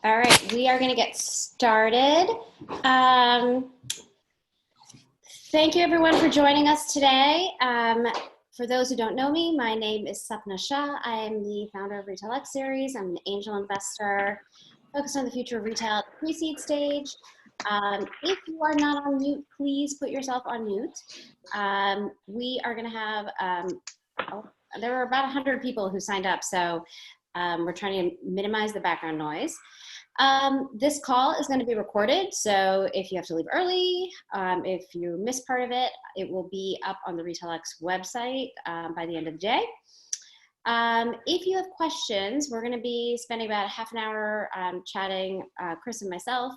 All right, we are going to get started. Um, Thank you everyone for joining us today. For those who don't know me, my name is Sapna Shah. I am the founder of Retail X Series. I'm an angel investor focused on the future of retail at the pre-seed stage. If you are not on mute, please put yourself on mute. We are going to have, there were about 100 people who signed up, so we're trying to minimize the background noise. This call is going to be recorded, so if you have to leave early, if you miss part of it, it will be up on the RetailX website by the end of the day. If you have questions, we're going to be spending about half an hour chatting, Chris and myself,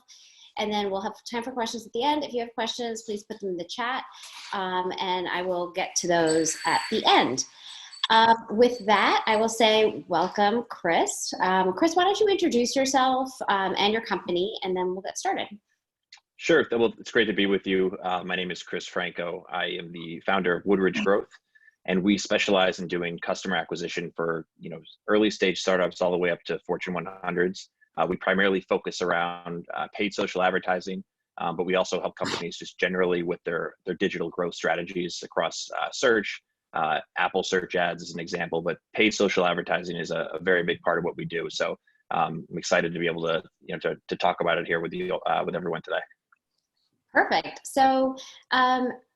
and then we'll have time for questions at the end. If you have questions, please put them in the chat, and I will get to those at the end. With that, I will say welcome, Chris. Chris, why don't you introduce yourself and your company, and then we'll get started. Sure. Well, it's great to be with you. My name is Chris Franco. I am the founder of Woodridge Growth, and we specialize in doing customer acquisition for early stage startups all the way up to Fortune 100s. We primarily focus around paid social advertising, but we also help companies just generally with their digital growth strategies across search. Apple search ads is an example, but paid social advertising is a very big part of what we do. So I'm excited to be able to, to talk about it here with you, with everyone today. Perfect. So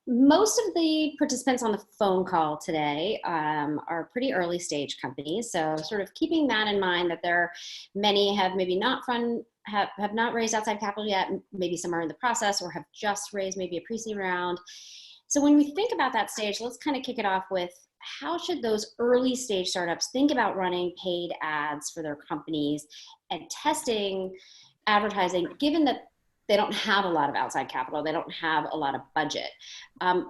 most of the participants on the phone call today are pretty early stage companies. So sort of keeping that in mind, that many have maybe not have not raised outside capital yet. Maybe some are in the process or have just raised maybe a pre-seed round. So when we think about that stage, let's kind of kick it off with how should those early stage startups think about running paid ads for their companies and testing advertising, given that they don't have a lot of outside capital, they don't have a lot of budget.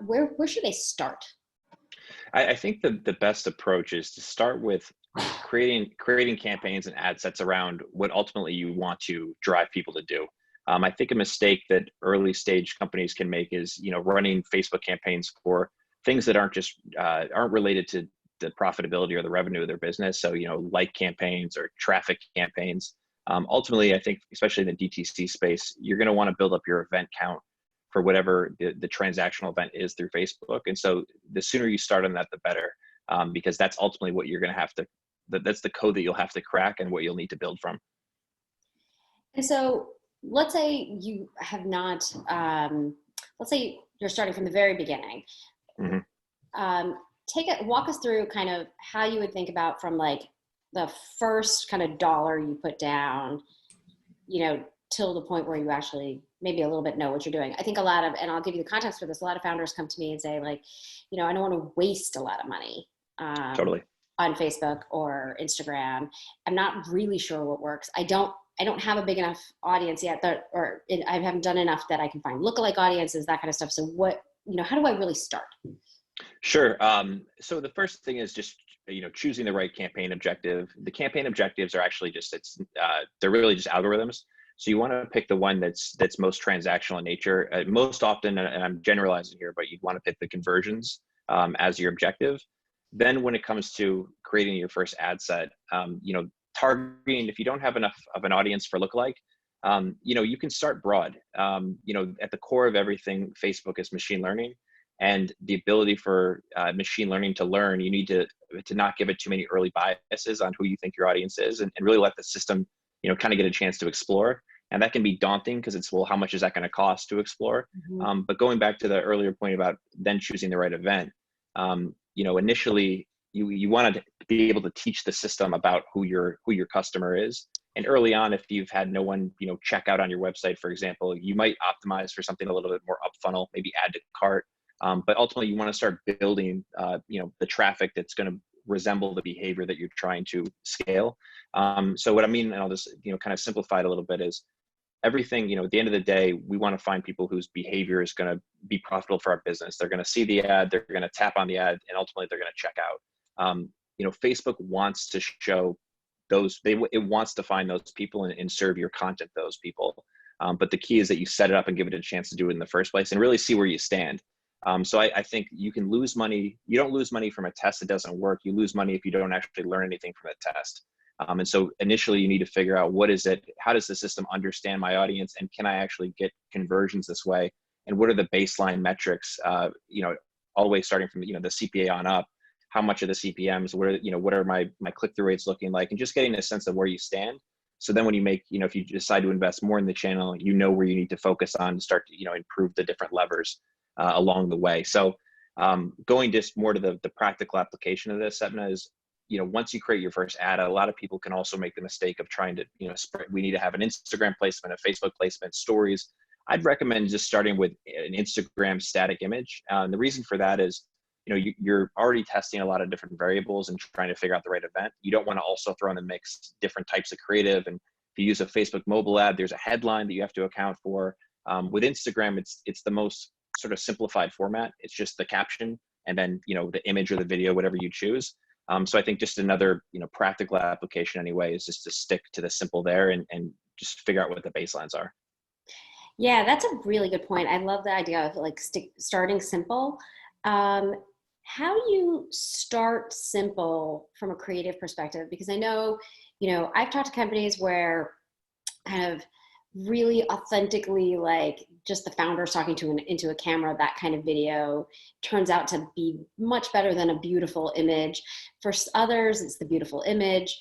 Where should they start? I think the best approach is to start with creating campaigns and ad sets around what ultimately you want to drive people to do. I think a mistake that early stage companies can make is, running Facebook campaigns for things that aren't related to the profitability or the revenue of their business. So, like campaigns or traffic campaigns. Ultimately, I think, especially in the DTC space, you're going to want to build up your event count for whatever the transactional event is through Facebook. And so the sooner you start on that, the better, because that's ultimately what you're going to have to, that's the code that you'll have to crack and what you'll need to build from. And so, let's say you have not, let's say you're starting from the very beginning. Mm-hmm. Walk us through kind of how you would think about from like the first kind of dollar you put down, till the point where you actually maybe a little bit know what you're doing. I think and I'll give you the context for this, a lot of founders come to me and say like, I don't want to waste a lot of money. Totally. On Facebook or Instagram. I'm not really sure what works. I don't have a big enough audience yet I haven't done enough that I can find lookalike audiences, that kind of stuff. So how do I really start? Sure. So the first thing is just, choosing the right campaign objective. The campaign objectives are actually they're really just algorithms. So you want to pick the one that's most transactional in nature. Most often, and I'm generalizing here, but you'd want to pick the conversions as your objective. Then when it comes to creating your first ad set, targeting, if you don't have enough of an audience for lookalike, you can start broad. At the core of everything, Facebook is machine learning, and the ability for machine learning to learn, you need to not give it too many early biases on who you think your audience is, and really let the system, kind of get a chance to explore. And that can be daunting because it's, well, how much is that going to cost to explore? Mm-hmm. But going back to the earlier point about then choosing the right event, initially you want to be able to teach the system about who your customer is. And early on, if you've had no one, check out on your website, for example, you might optimize for something a little bit more up funnel, maybe add to cart. But ultimately you want to start building, the traffic that's going to resemble the behavior that you're trying to scale. So what I mean, and I'll just, kind of simplify it a little bit, is everything, at the end of the day, we want to find people whose behavior is going to be profitable for our business. They're going to see the ad, they're going to tap on the ad, and ultimately they're going to check out. Facebook wants to show it wants to find those people and serve your content to those people. But the key is that you set it up and give it a chance to do it in the first place and really see where you stand. So I think you can lose money. You don't lose money from a test that doesn't work. You lose money if you don't actually learn anything from a test. And so initially you need to figure out what is it, how does the system understand my audience, and can I actually get conversions this way? And what are the baseline metrics, all the way starting from, the CPA on up, how much of the CPMs, what are my click-through rates looking like, and just getting a sense of where you stand. So then when you make, if you decide to invest more in the channel, where you need to focus on to start to, improve the different levers along the way. So going just more to the practical application of this, Sapna, is, once you create your first ad, a lot of people can also make the mistake of trying to, we need to have an Instagram placement, a Facebook placement, stories. I'd recommend just starting with an Instagram static image. And the reason for that is, you're already testing a lot of different variables and trying to figure out the right event. You don't want to also throw in the mix different types of creative. And if you use a Facebook mobile ad, there's a headline that you have to account for. With Instagram, it's the most sort of simplified format. It's just the caption and then, the image or the video, whatever you choose. So I think just another, practical application anyway is just to stick to the simple there and just figure out what the baselines are. Yeah, that's a really good point. I love the idea of like starting simple. How do you start simple from a creative perspective? Because I know, I've talked to companies where kind of really authentically, like just the founders talking into a camera, that kind of video turns out to be much better than a beautiful image. For others, it's the beautiful image.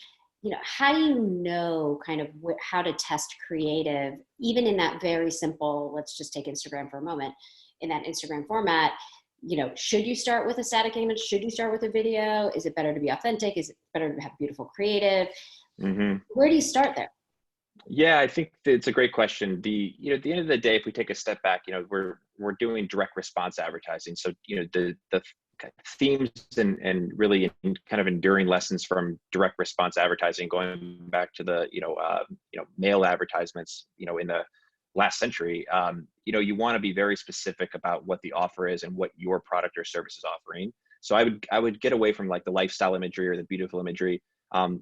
How do you know kind of how to test creative, even in that very simple, let's just take Instagram for a moment, in that Instagram format? Should you start with a static image? Should you start with a video? Is it better to be authentic? Is it better to have beautiful creative? Mm-hmm. Where do you start there? Yeah, I think it's a great question. At the end of the day, if we take a step back, we're doing direct response advertising. So, the themes and really kind of enduring lessons from direct response advertising, going back to the, mail advertisements, in the last century, you want to be very specific about what the offer is and what your product or service is offering. So I would get away from like the lifestyle imagery or the beautiful imagery.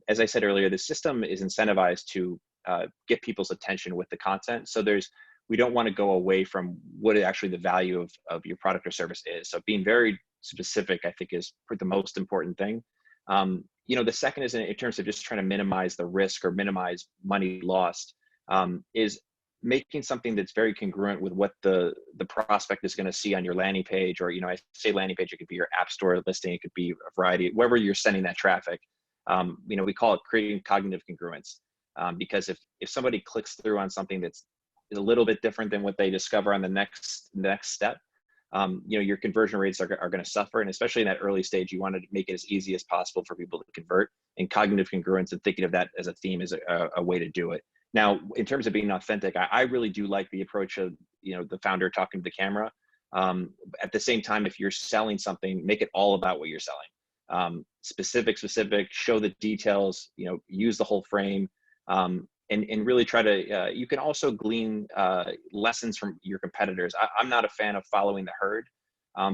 As I said earlier, the system is incentivized to get people's attention with the content. So we don't want to go away from what actually the value of your product or service is. So being very specific, I think, is the most important thing. The second is in terms of just trying to minimize the risk or minimize money lost, is making something that's very congruent with what the prospect is going to see on your landing page, or, I say landing page, it could be your app store listing, it could be a variety, wherever you're sending that traffic. We call it creating cognitive congruence. Because if somebody clicks through on something that's a little bit different than what they discover on the next step, your conversion rates are going to suffer. And especially in that early stage, you want to make it as easy as possible for people to convert, and cognitive congruence and thinking of that as a theme is a way to do it. Now, in terms of being authentic, I really do like the approach of, the founder talking to the camera. At the same time, if you're selling something, make it all about what you're selling. Specific, show the details, use the whole frame. And really try to, you can also glean lessons from your competitors. I'm not a fan of following the herd,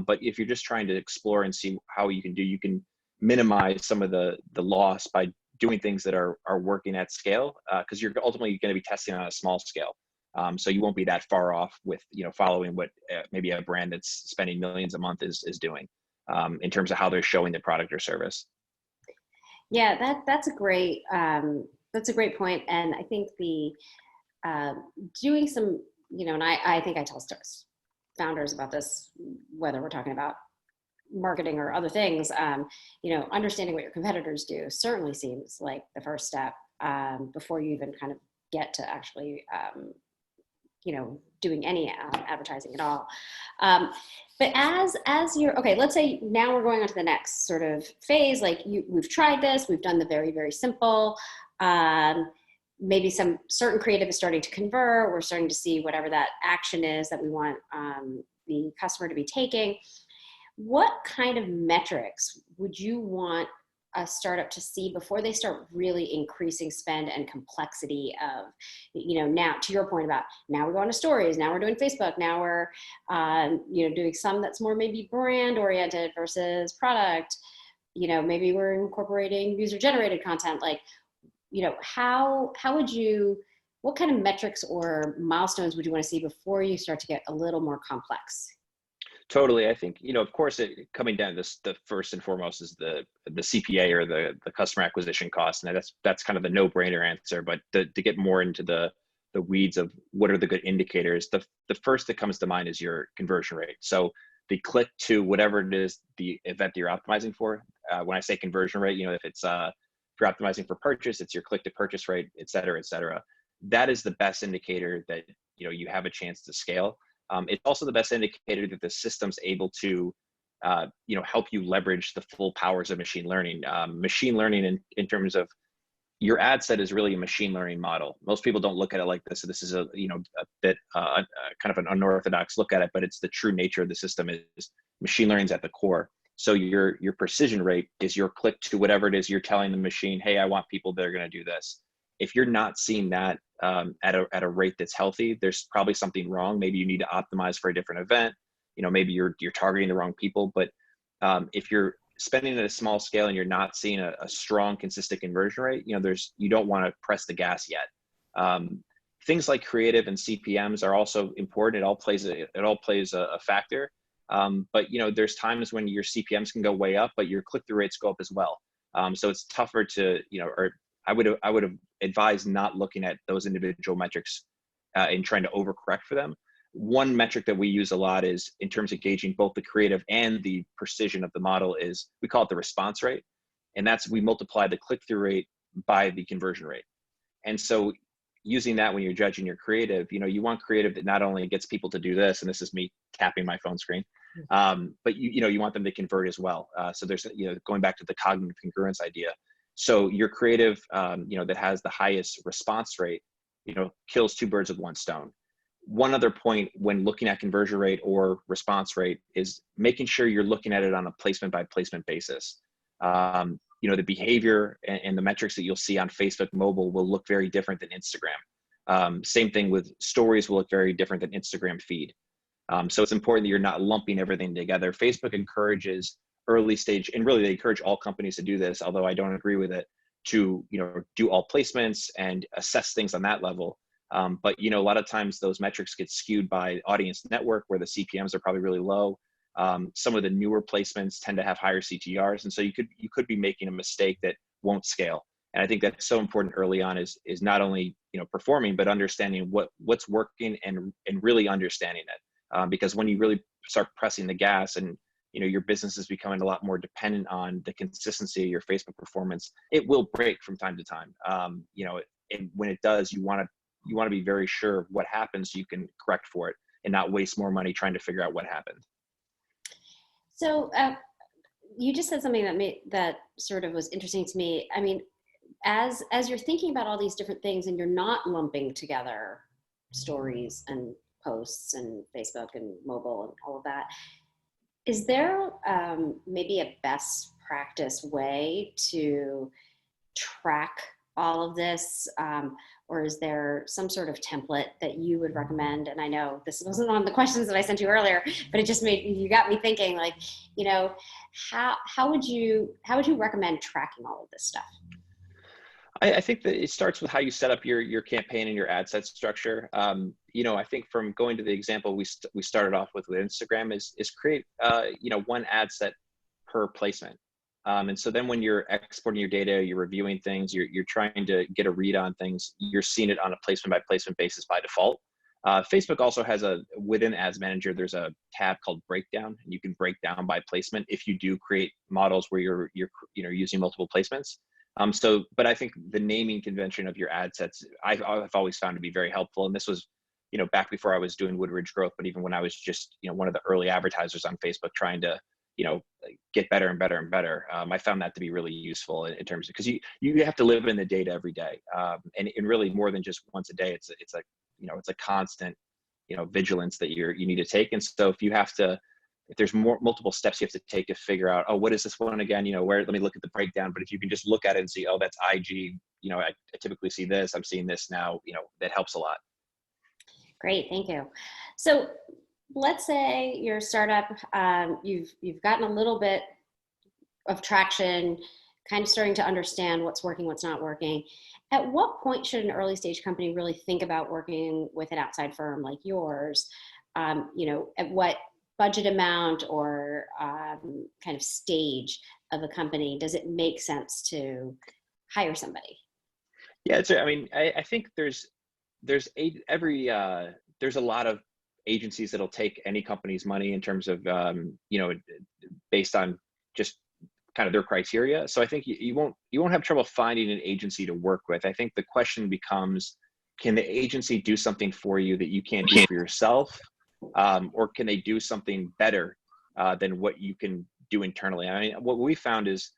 but if you're just trying to explore and see how you can minimize some of the loss by doing things that are working at scale, because you're ultimately going to be testing on a small scale. So you won't be that far off with, following what maybe a brand that's spending millions a month is doing in terms of how they're showing their product or service. Yeah, that's a great point. And I think the doing some, and I think I tell founders about this, whether we're talking about marketing or other things, understanding what your competitors do certainly seems like the first step before you even kind of get to actually, doing any advertising at all. But as you're, okay, let's say now we're going on to the next sort of phase, like we've tried this, we've done the very, very simple, maybe some certain creative is starting to convert, we're starting to see whatever that action is that we want the customer to be taking. What kind of metrics would you want a startup to see before they start really increasing spend and complexity of, now to your point about now we're going to stories, now we're doing Facebook, now we're, doing some that's more maybe brand oriented versus product, maybe we're incorporating user generated content, like, how would you, what kind of metrics or milestones would you want to see before you start to get a little more complex? Totally. I think, of course, coming down this, the first and foremost is the CPA, or the customer acquisition cost. And that's kind of the no-brainer answer. But to get more into the weeds of what are the good indicators, the first that comes to mind is your conversion rate. So the click to whatever it is, the event that you're optimizing for. When I say conversion rate, if if you're optimizing for purchase, it's your click to purchase rate, et cetera, et cetera. That is the best indicator that, you have a chance to scale. It's also the best indicator that the system's able to, help you leverage the full powers of machine learning. Machine learning in terms of your ad set is really a machine learning model. Most people don't look at it like this. So this is a bit kind of an unorthodox look at it, but it's the true nature of the system is machine learning is at the core. So your precision rate is your click to whatever it is you're telling the machine, hey, I want people that are going to do this. If you're not seeing that at a rate that's healthy, there's probably something wrong. Maybe you need to optimize for a different event. Maybe you're targeting the wrong people. But if you're spending at a small scale and you're not seeing a strong, consistent conversion rate, you don't want to press the gas yet. Things like creative and CPMs are also important. It all plays a factor. But there's times when your CPMs can go way up, but your click-through rates go up as well. So it's tougher to, or I would have advised not looking at those individual metrics and trying to overcorrect for them. One metric that we use a lot is in terms of gauging both the creative and the precision of the model is we call it the response rate. And we multiply the click-through rate by the conversion rate. And so using that when you're judging your creative, you want creative that not only gets people to do this, and this is me tapping my phone screen, but you want them to convert as well. So there's, going back to the cognitive congruence idea. So your creative, that has the highest response rate, kills two birds with one stone. One other point when looking at conversion rate or response rate is making sure you're looking at it on a placement by placement basis. The behavior and the metrics that you'll see on Facebook mobile will look very different than Instagram. Same thing with stories will look very different than Instagram feed. So it's important that you're not lumping everything together. Facebook encourages early stage, and really they encourage all companies to do this, although I don't agree with it, to do all placements and assess things on that level. But a lot of times those metrics get skewed by audience network where the CPMs are probably really low. Some of the newer placements tend to have higher CTRs, and so you could be making a mistake that won't scale. And I think that's so important early on is not only performing, but understanding what's working and really understanding it. Because when you really start pressing the gas and your business is becoming a lot more dependent on the consistency of your Facebook performance, it will break from time to time. And when it does, you want to be very sure of what happens so you can correct for it and not waste more money trying to figure out what happened. So you just said something that sort of was interesting to me. I mean, as you're thinking about all these different things and you're not lumping together stories and posts and Facebook and mobile and all of that, is there maybe a best practice way to track all of this? Or is there some sort of template that you would recommend? And I know this wasn't on the questions that I sent you earlier, but it just you got me thinking, like, how would you recommend tracking all of this stuff? I think that it starts with how you set up your campaign and your ad set structure. I think from going to the example we started off with Instagram is create one ad set per placement. And so then when you're exporting your data, you're reviewing things, you're trying to get a read on things, you're seeing it on a placement by placement basis by default. Facebook also has within Ads Manager, there's a tab called Breakdown, and you can break down by placement if you do create models where you're using multiple placements. But I think the naming convention of your ad sets, I've always found to be very helpful. And this was, back before I was doing Woodridge growth, but even when I was just, one of the early advertisers on Facebook trying to, get better and better and better. I found that to be really useful in terms of, because you have to live in the data every day. And really more than just once a day, it's a constant, vigilance that you need to take. And so if there's multiple steps you have to take to figure out, oh, what is this one again? Let me look at the breakdown. But if you can just look at it and see, oh, that's IG, I typically see this, I'm seeing this now, that helps a lot. Great, thank you. So let's say you're a startup, you've gotten a little bit of traction, kind of starting to understand what's working, what's not working. At what point should an early stage company really think about working with an outside firm like yours? At what budget amount or kind of stage of a company does it make sense to hire somebody? Yeah, I mean, I think there's a lot of agencies that'll take any company's money in terms of based on just kind of their criteria. So I think you won't have trouble finding an agency to work with. I think the question becomes, can the agency do something for you that you can't do for yourself, or can they do something better than what you can do internally? I mean, what we found is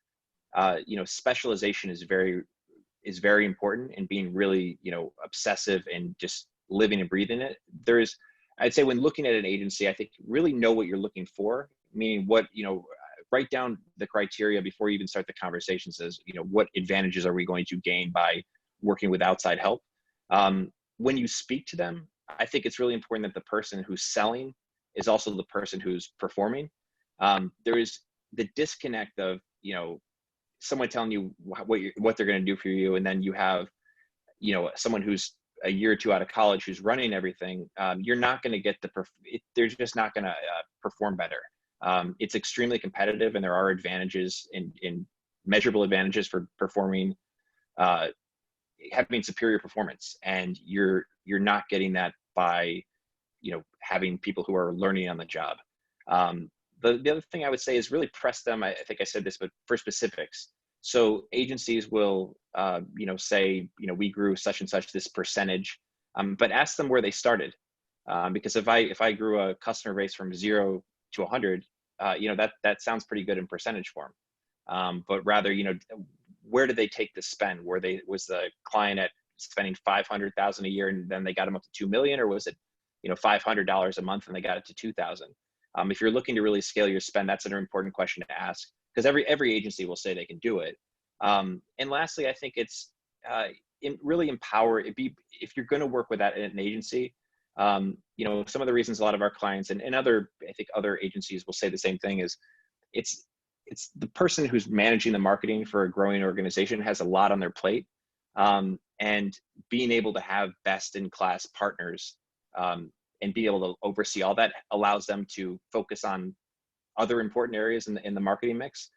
specialization is very important, and being really obsessive and just living and breathing it. I'd say when looking at an agency, I think really know what you're looking for, meaning write down the criteria before you even start the conversation. Says, what advantages are we going to gain by working with outside help? When you speak to them, I think it's really important that the person who's selling is also the person who's performing. There is the disconnect of someone telling you what they're going to do for you, and then you have someone who's a year or two out of college who's running everything. You're not going to get they're just not going to perform better. It's extremely competitive, and there are advantages in measurable advantages for performing, having superior performance, and you're not getting that by having people who are learning on the job. The other thing I would say is really press them. I think I said this, but for specifics. So agencies will, say, we grew such and such this percentage, but ask them where they started. Because if I grew a customer base from 0 to 100, that sounds pretty good in percentage form. But rather, where did they take the spend? Was the client at spending $500,000 a year and then they got them up to 2 million, or was it, $500 a month and they got it to 2,000? If you're looking to really scale your spend, that's an important question to ask, because every agency will say they can do it. And lastly, I think it's really empower. If you're going to work with an agency, some of the reasons a lot of our clients and I think other agencies will say the same thing is, it's the person who's managing the marketing for a growing organization has a lot on their plate, and being able to have best in class partners and be able to oversee all that allows them to focus on other important areas in the marketing mix.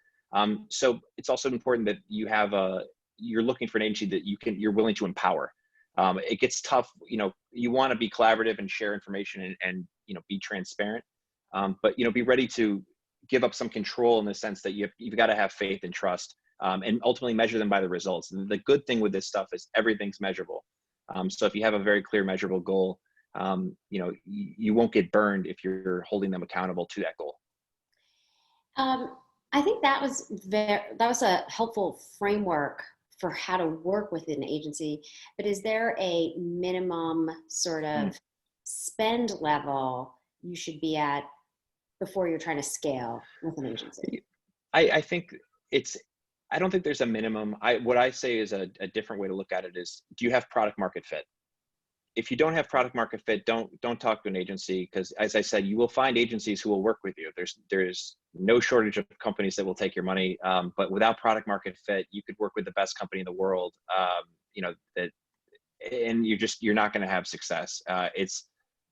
So it's also important that you're looking for an agency that you're willing to empower. It gets tough, you want to be collaborative and share information and be transparent, but be ready to give up some control in the sense that you've got to have faith and trust, and ultimately measure them by the results. And the good thing with this stuff is everything's measurable. So if you have a very clear measurable goal, you won't get burned if you're holding them accountable to that goal. I think that was a helpful framework for how to work with an agency. But is there a minimum sort of spend level you should be at before you're trying to scale with an agency? I think I don't think there's a minimum. What I say is a different way to look at it is, do you have product market fit? If you don't have product market fit, don't talk to an agency, because as I said, you will find agencies who will work with you. There's no shortage of companies that will take your money, but without product market fit, you could work with the best company in the world, and you're not going to have success.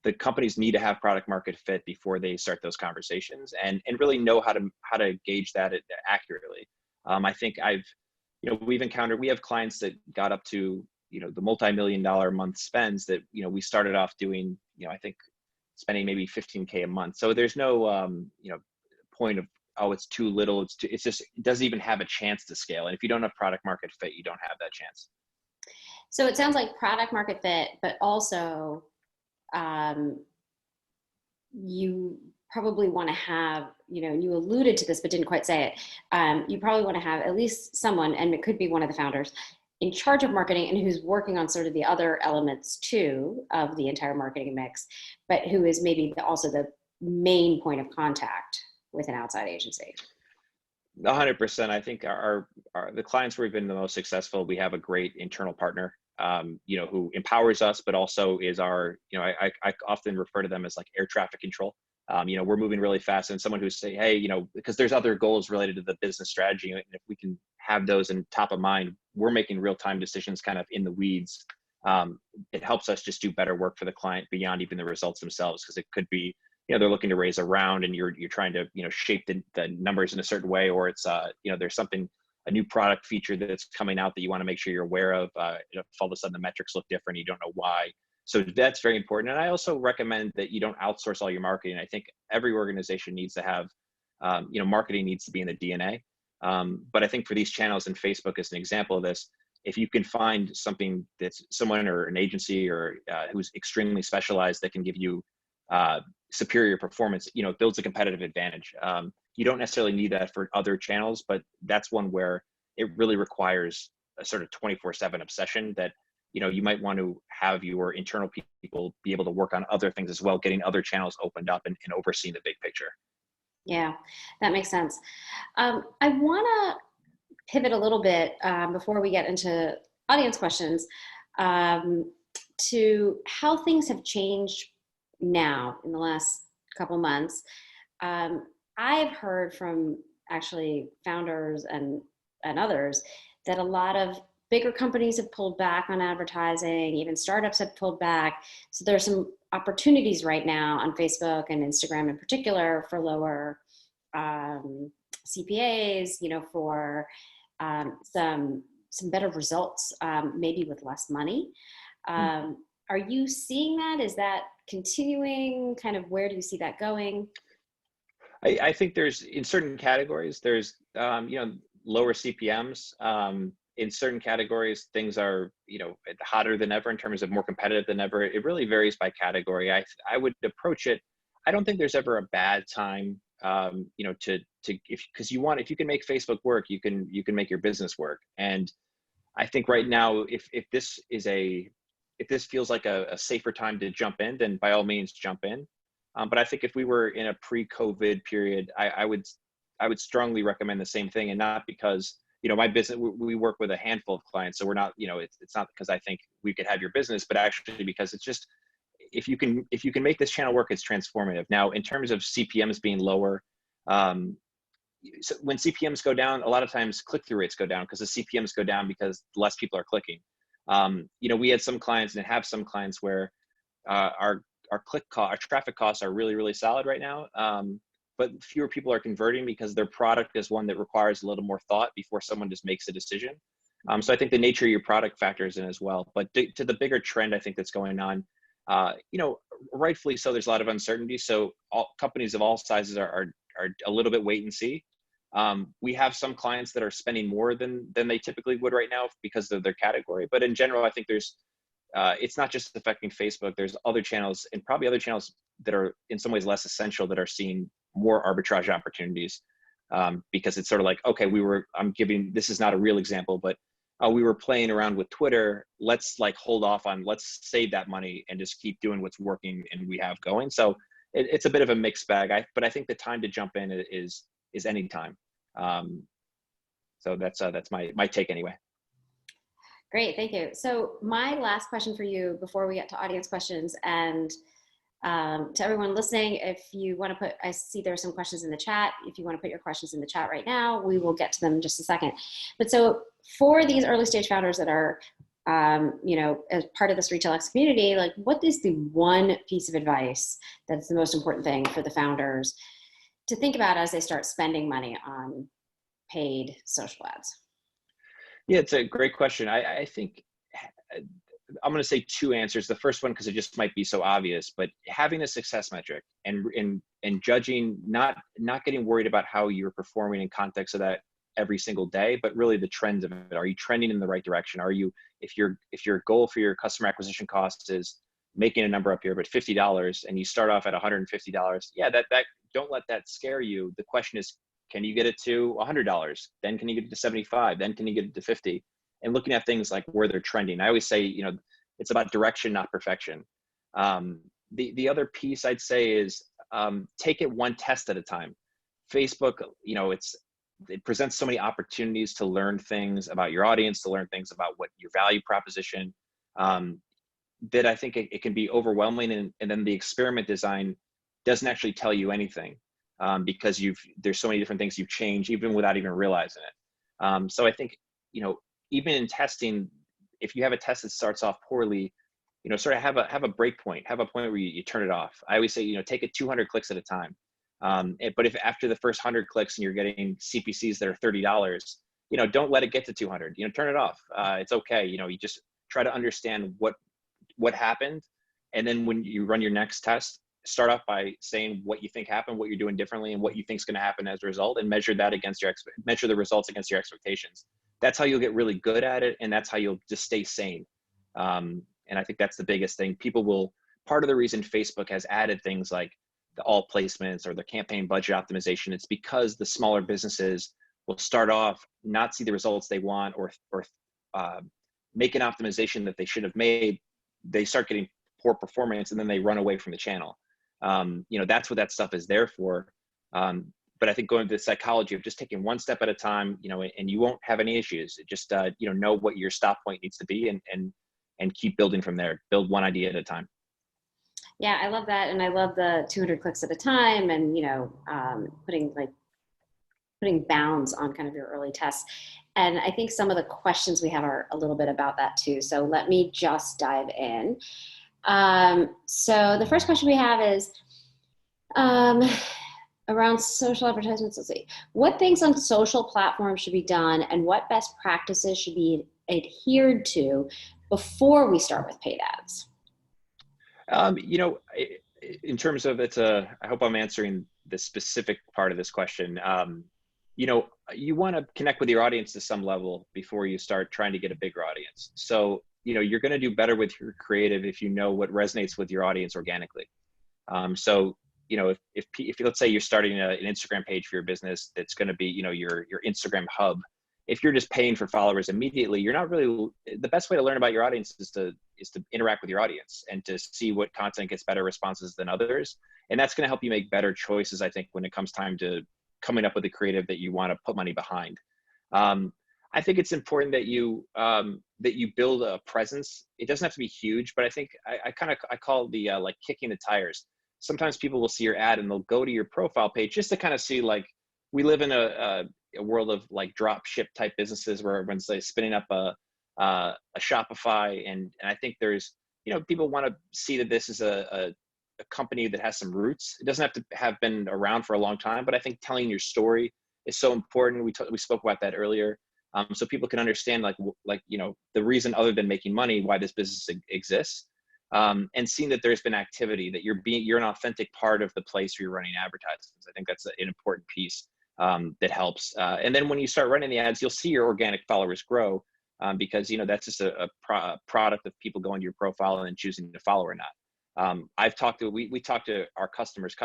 The companies need to have product market fit before they start those conversations, and really know how to gauge that accurately. I think we have clients that got up to the multi-million-dollar month spends that we started off doing, I think spending maybe $15K a month. So there's no point of, oh, it's too little, it's just, it doesn't even have a chance to scale. And if you don't have product market fit, you don't have that chance. So it sounds like product market fit, but also you probably want to have, you alluded to this but didn't quite say it, you probably want to have at least someone, and it could be one of the founders, in charge of marketing and who's working on sort of the other elements too of the entire marketing mix, but who is maybe also the main point of contact with an outside agency. 100%. I think the clients where we've been the most successful, we have a great internal partner, who empowers us, but also is our, I often refer to them as like air traffic control. We're moving really fast, and someone who's say, hey, because there's other goals related to the business strategy, and if we can have those in top of mind, we're making real-time decisions kind of in the weeds. It helps us just do better work for the client beyond even the results themselves, because it could be, they're looking to raise a round and you're trying to, shape the numbers in a certain way, or it's, there's a new product feature that's coming out that you want to make sure you're aware of. If all of a sudden the metrics look different, you don't know why. So that's very important. And I also recommend that you don't outsource all your marketing. I think every organization needs to have, marketing needs to be in the DNA. But I think for these channels, and Facebook is an example of this, if you can find something that's someone or an agency or who's extremely specialized that can give you superior performance, it builds a competitive advantage. You don't necessarily need that for other channels, but that's one where it really requires a sort of 24/7 obsession that, you might want to have your internal people be able to work on other things as well, getting other channels opened up and overseeing the big picture. Yeah, that makes sense. I want to pivot a little bit before we get into audience questions to how things have changed now in the last couple months. I've heard from actually founders and others that a lot of bigger companies have pulled back on advertising, even startups have pulled back. So there's some opportunities right now on Facebook and Instagram in particular for lower CPAs, for some better results, maybe with less money. Are you seeing that? Is that continuing? Kind of where do you see that going? I think there's, in certain categories, there's, lower CPMs. In certain categories, things are, hotter than ever in terms of more competitive than ever. It really varies by category. I would approach it. I don't think there's ever a bad time, because if you can make Facebook work, you can make your business work. And I think right now, if this feels like a safer time to jump in, then by all means jump in. But I think if we were in a pre-COVID period, I would strongly recommend the same thing, and not because, my business, we work with a handful of clients. So we're not, it's not because I think we could have your business, but actually because it's just, if you can make this channel work, it's transformative. Now, in terms of CPMs being lower, so when CPMs go down, a lot of times click-through rates go down because the CPMs go down because less people are clicking. We had some clients and have some clients where our traffic costs are really, really solid right now. But fewer people are converting because their product is one that requires a little more thought before someone just makes a decision. So I think the nature of your product factors in as well. But to the bigger trend, I think that's going on, rightfully so, there's a lot of uncertainty. So all companies of all sizes are a little bit wait and see. We have some clients that are spending more than they typically would right now because of their category. But in general, I think there's, it's not just affecting Facebook. There's other channels, and probably other channels that are in some ways less essential, that are seeing more arbitrage opportunities, because it's sort of like, okay, this is not a real example, but we were playing around with Twitter. Let's let's save that money and just keep doing what's working and we have going. So it's a bit of a mixed bag. But I think the time to jump in is any time. So that's my take anyway. Great, thank you. So my last question for you before we get to audience questions, and to everyone listening, if you want to I see there are some questions in the chat. If you want to put your questions in the chat right now, we will get to them in just a second. But so for these early stage founders that are, as part of this Retail X community, like, what is the one piece of advice that's the most important thing for the founders to think about as they start spending money on paid social ads? Yeah, it's a great question. I think I'm going to say two answers. The first one, because it just might be so obvious, but having a success metric and judging, not getting worried about how you're performing in context of that every single day, but really the trends of it. Are you trending in the right direction? Are you, if your goal for your customer acquisition cost is making a number up here, but $50, and you start off at $150, yeah, that don't let that scare you. The question is, can you get it to $100? Then can you get it to 75? Then can you get it to 50? And looking at things like where they're trending. I always say, it's about direction, not perfection. The other piece I'd say is take it one test at a time. Facebook, it presents so many opportunities to learn things about your audience, to learn things about what your value proposition, that I think it can be overwhelming. And then the experiment design doesn't actually tell you anything, because there's so many different things you've changed even without even realizing it. So I think, even in testing, if you have a test that starts off poorly, sort of have a break point, have a point where you turn it off. I always say, take it 200 clicks at a time. But if after the first 100 clicks and you're getting CPCs that are $30, don't let it get to 200. Turn it off. It's okay. You just try to understand what happened, and then when you run your next test, start off by saying what you think happened, what you're doing differently, and what you think is going to happen as a result, and measure that against measure the results against your expectations. That's how you'll get really good at it, and that's how you'll just stay sane. And I think that's the biggest thing. Part of the reason Facebook has added things like the all placements or the campaign budget optimization, it's because the smaller businesses will start off, not see the results they want, or make an optimization that they should have made. They start getting poor performance, and then they run away from the channel. That's what that stuff is there for. But I think going to the psychology of just taking one step at a time, and you won't have any issues. Just know what your stop point needs to be, and keep building from there. Build one idea at a time. Yeah, I love that, and I love the 200 clicks at a time, and putting bounds on kind of your early tests. And I think some of the questions we have are a little bit about that too. So let me just dive in. So the first question we have is around social advertisements. Let's see. What things on social platforms should be done, and what best practices should be adhered to before we start with paid ads? In terms of I hope I'm answering the specific part of this question. You want to connect with your audience to some level before you start trying to get a bigger audience. So, you're going to do better with your creative if you know what resonates with your audience organically. So, if let's say you're starting an Instagram page for your business, that's going to be, your Instagram hub. If you're just paying for followers immediately, you're not really, the best way to learn about your audience is to interact with your audience and to see what content gets better responses than others. And that's going to help you make better choices, I think, when it comes time to coming up with the creative that you want to put money behind. I think it's important that you build a presence. It doesn't have to be huge, but I think I call it the like kicking the tires. Sometimes people will see your ad and they'll go to your profile page just to kind of see, like, we live in a world of like drop ship type businesses where everyone's like spinning up a Shopify, and I think there's, people want to see that this is a company that has some roots. It doesn't have to have been around for a long time, but I think telling your story is so important. We spoke about that earlier, so people can understand the reason other than making money why this business exists, and seeing that there's been activity, that you're an authentic part of the place where you're running advertisements. I think that's an important piece that helps. And then when you start running the ads, you'll see your organic followers grow, because that's just a product of people going to your profile and then choosing to follow or not. We talk to our customers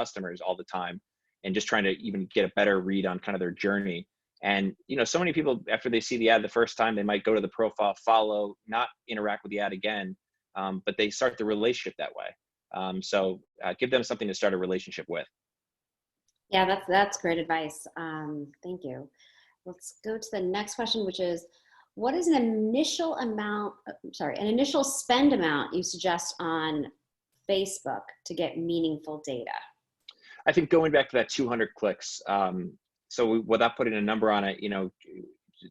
all the time, and just trying to even get a better read on kind of their journey. And so many people, after they see the ad the first time, they might go to the profile, follow, not interact with the ad again, but they start the relationship that way. So give them something to start a relationship with. Yeah, that's great advice. Thank you. Let's go to the next question, which is, what is an initial spend amount you suggest on Facebook to get meaningful data? I think going back to that 200 clicks. So without putting a number on it,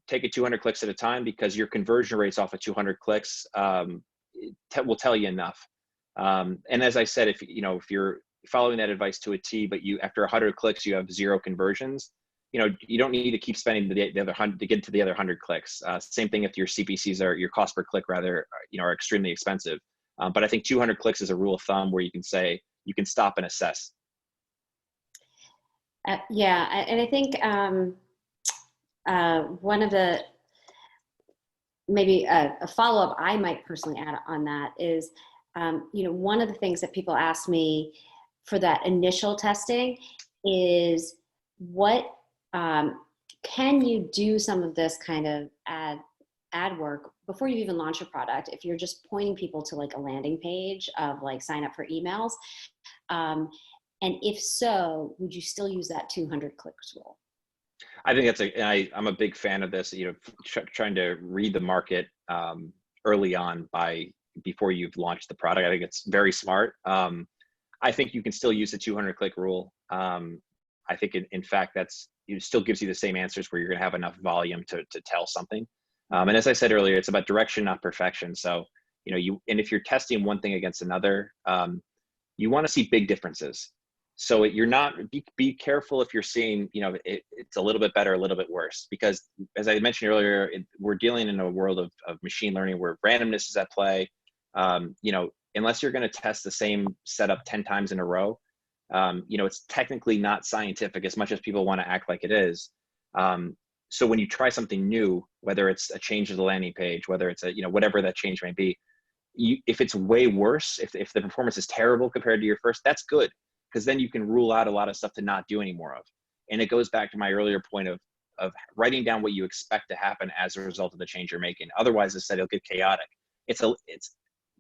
take it 200 clicks at a time, because your conversion rates off of 200 clicks will tell you enough. And as I said, if you're following that advice to a T, but after 100 clicks, you have 0 conversions, you don't need to keep spending the other 100 to get to the other 100 clicks. Same thing if your CPCs your cost per click rather, are extremely expensive. But I think 200 clicks is a rule of thumb where you can stop and assess. Yeah, and I think one of the, maybe a follow-up I might personally add on that is, one of the things that people ask me for that initial testing is, what can you do some of this kind of ad work before you even launch a product, if you're just pointing people to like a landing page of like sign up for emails, and if so, would you still use that 200 clicks rule? I think I'm a big fan of this, trying to read the market early on before you've launched the product. I think it's very smart. I think you can still use the 200 click rule. I think in fact, it still gives you the same answers where you're going to have enough volume to tell something. And as I said earlier, it's about direction, not perfection. So, and if you're testing one thing against another, you want to see big differences. So you're not, be careful if you're seeing, it's a little bit better, a little bit worse, because as I mentioned earlier, we're dealing in a world of machine learning where randomness is at play. Unless you're going to test the same setup 10 times in a row, it's technically not scientific as much as people want to act like it is. So when you try something new, whether it's a change to the landing page, whether it's whatever that change may be, if it's way worse, if the performance is terrible compared to your first, that's good, because then you can rule out a lot of stuff to not do any more of. And it goes back to my earlier point of writing down what you expect to happen as a result of the change you're making. Otherwise, instead, it'll get chaotic. It's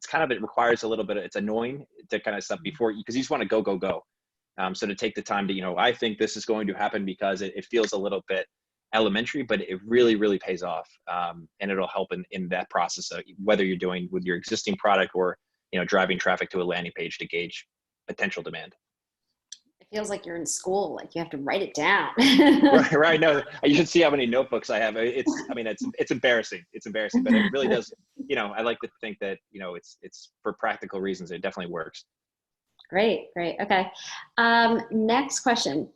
kind of, it requires a little bit it's annoying to kind of stuff before, because you just want to go. So to take the time to, I think this is going to happen, because it feels a little bit elementary, but it really, really pays off. And it'll help in that process, whether you're doing with your existing product or, driving traffic to a landing page to gauge potential demand. It feels like you're in school, like you have to write it down. Right. No, you should see how many notebooks I have. It's embarrassing. It's embarrassing, but it really does, I like to think that, it's for practical reasons. It definitely works. Great. Okay. Next question.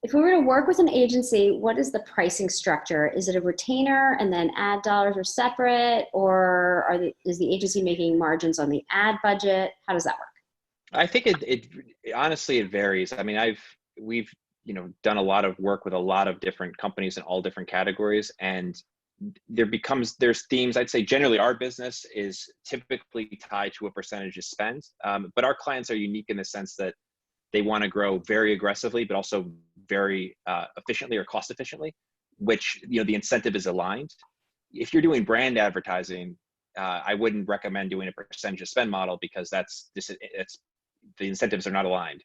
If we were to work with an agency, what is the pricing structure? Is it a retainer and then ad dollars are separate, or is the agency making margins on the ad budget? How does that work? I think it honestly, it varies. I mean, we've done a lot of work with a lot of different companies in all different categories, and there's themes. I'd say generally our business is typically tied to a percentage of spend, but our clients are unique in the sense that they want to grow very aggressively, but also very efficiently or cost efficiently, which, the incentive is aligned. If you're doing brand advertising, I wouldn't recommend doing a percentage of spend model, because the incentives are not aligned.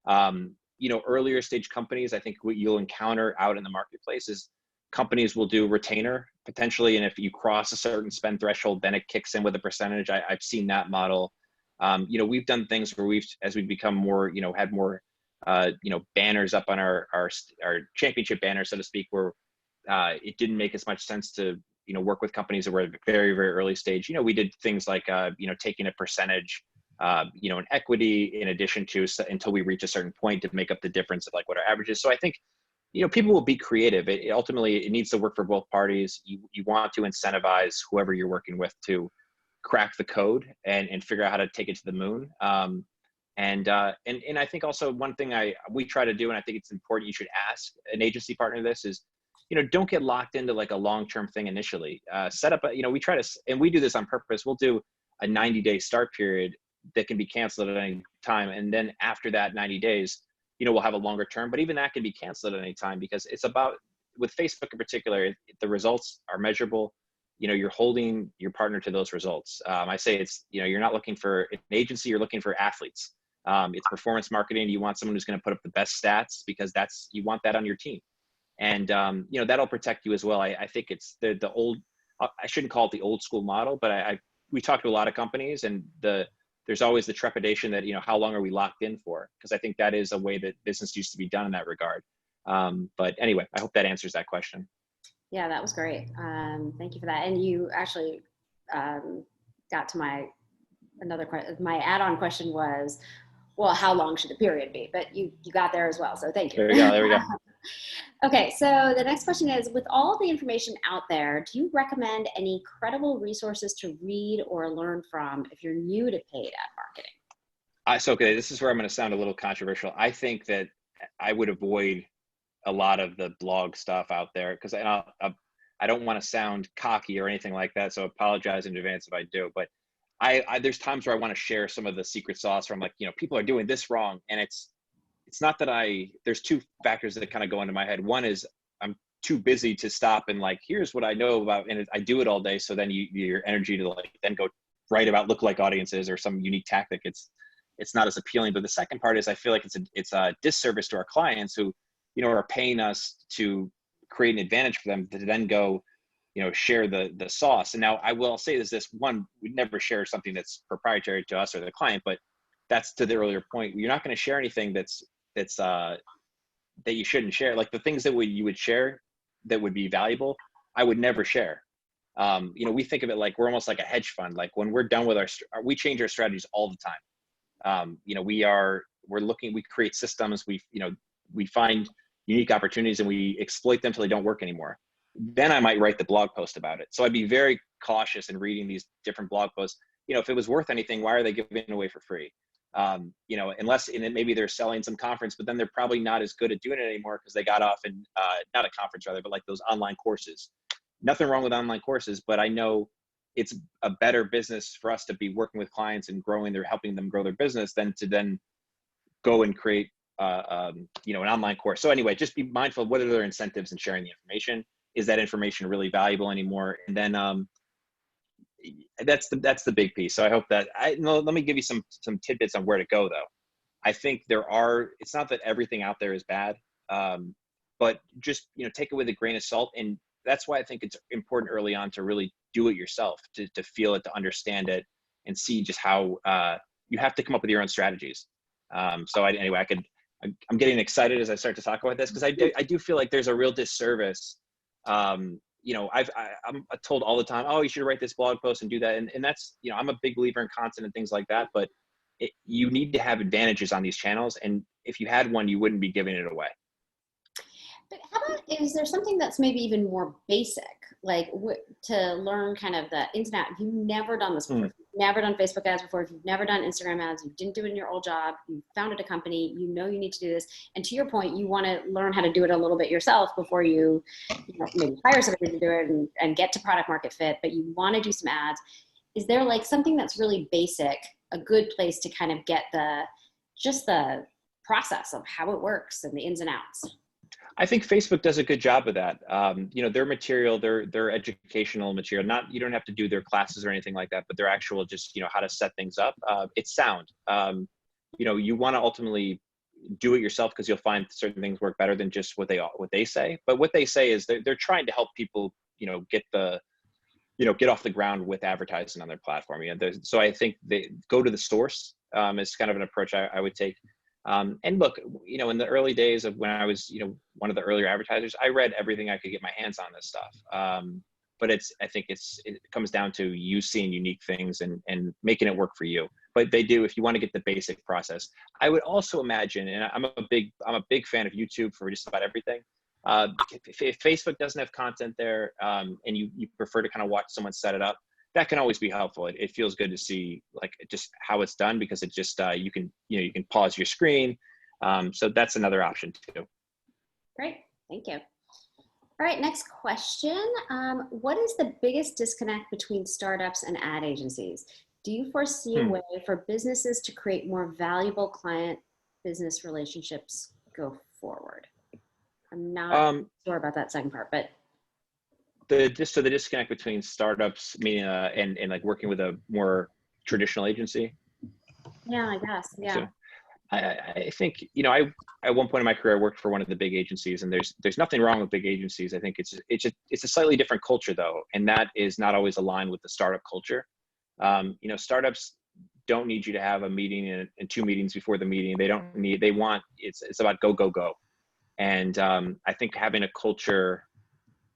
Earlier stage companies, I think what you'll encounter out in the marketplace is companies will do retainer potentially. And if you cross a certain spend threshold, then it kicks in with a percentage. I've seen that model. We've done things where as we've become more, had more, banners up on our championship banner, so to speak, where it didn't make as much sense to, work with companies that were at a very, very early stage. We did things like, taking a percentage, an equity in addition to, until we reach a certain point to make up the difference of like what our average is. So I think, people will be creative. Ultimately, it needs to work for both parties. You want to incentivize whoever you're working with to crack the code and figure out how to take it to the moon. And I think also one thing we try to do, and I think it's important, you should ask an agency partner this, is, don't get locked into like a long-term thing initially. Set up we try to, and we do this on purpose. We'll do a 90-day start period that can be canceled at any time. And then after that 90 days, we'll have a longer term, but even that can be canceled at any time, because it's about, with Facebook in particular, the results are measurable. You're holding your partner to those results. I say it's, you're not looking for an agency, you're looking for athletes. It's performance marketing. You want someone who's going to put up the best stats, because you want that on your team. And, that'll protect you as well. I think it's the old, I shouldn't call it the old school model, but we talked to a lot of companies, and there's always the trepidation that, how long are we locked in for? Because I think that is a way that business used to be done in that regard. But anyway, I hope that answers that question. Yeah, that was great. Thank you for that. And you actually got to my add-on question was, well, how long should the period be? But you got there as well. So thank you. There we go. Okay, so the next question is, with all the information out there, do you recommend any credible resources to read or learn from if you're new to paid ad marketing? So, okay, this is where I'm going to sound a little controversial. I think that I would avoid a lot of the blog stuff out there, because I don't want to sound cocky or anything like that. So apologize in advance if I do, but there's times where I want to share some of the secret sauce where I'm like, people are doing this wrong. And it's not that there's two factors that kind of go into my head. One is I'm too busy to stop and like, here's what I know about, and I do it all day. So then your energy to like, then go write about lookalike audiences or some unique tactic. It's not as appealing. But the second part is I feel like it's a disservice to our clients who, are paying us to create an advantage for them to then go, share the sauce. And now I will say this one, we never share something that's proprietary to us or the client, but that's to the earlier point. You're not going to share anything that you shouldn't share. Like the things that you would share that would be valuable, I would never share. We think of it like we're almost like a hedge fund. Like when we're done with we change our strategies all the time. We create systems, we find unique opportunities and we exploit them till they don't work anymore. Then I might write the blog post about it. So I'd be very cautious in reading these different blog posts. If it was worth anything, why are they giving it away for free? Unless maybe they're selling some conference, but then they're probably not as good at doing it anymore because they got off in, not a conference rather, but like those online courses. Nothing wrong with online courses, but I know it's a better business for us to be working with clients and helping them grow their business than to then go and create, an online course. So anyway, just be mindful of what are their incentives in sharing the information. Is that information really valuable anymore? And then that's the big piece. So I hope that let me give you some tidbits on where to go though. I think it's not that everything out there is bad, but just, take it with a grain of salt. And that's why I think it's important early on to really do it yourself, to feel it, to understand it, and see just how you have to come up with your own strategies. I'm getting excited as I start to talk about this because I do feel like there's a real disservice. I'm told all the time, oh, you should write this blog post and do that. And that's, I'm a big believer in content and things like that, but you need to have advantages on these channels. And if you had one, you wouldn't be giving it away. But how about, is there something that's maybe even more basic, like to learn kind of the ins and outs? If you've never done this before, if you've never done Facebook ads before, if you've never done Instagram ads, you didn't do it in your old job, you founded a company, you need to do this. And to your point, you want to learn how to do it a little bit yourself before you maybe hire somebody to do it and get to product market fit, but you want to do some ads. Is there like something that's really basic, a good place to kind of get the process of how it works and the ins and outs? I think Facebook does a good job of that. Their material, their educational material, you don't have to do their classes or anything like that, but their actual just, how to set things up. It's sound. You want to ultimately do it yourself because you'll find certain things work better than just what they say. But what they say is they're trying to help people, get off the ground with advertising on their platform. So I think they go to the source is kind of an approach I would take. And look, in the early days of when I was, one of the earlier advertisers, I read everything I could get my hands on this stuff. But I think it comes down to you seeing unique things and making it work for you. But they do, if you want to get the basic process. I would also imagine, and I'm a big fan of YouTube for just about everything. If Facebook doesn't have content there, and you prefer to kind of watch someone set it up, that can always be helpful. It feels good to see like just how it's done because it just you can pause your screen. So that's another option too. Great, thank you. All right, next question. What is the biggest disconnect between startups and ad agencies? Do you foresee a way for businesses to create more valuable client business relationships go forward? I'm not sure about that second part, but the disconnect between startups, meaning and like working with a more traditional agency. Yeah, I guess. Yeah. So I think I at one point in my career I worked for one of the big agencies, and there's nothing wrong with big agencies. I think it's a slightly different culture though, and that is not always aligned with the startup culture. Startups don't need you to have a meeting and 2 meetings before the meeting. It's about go. And I think having a culture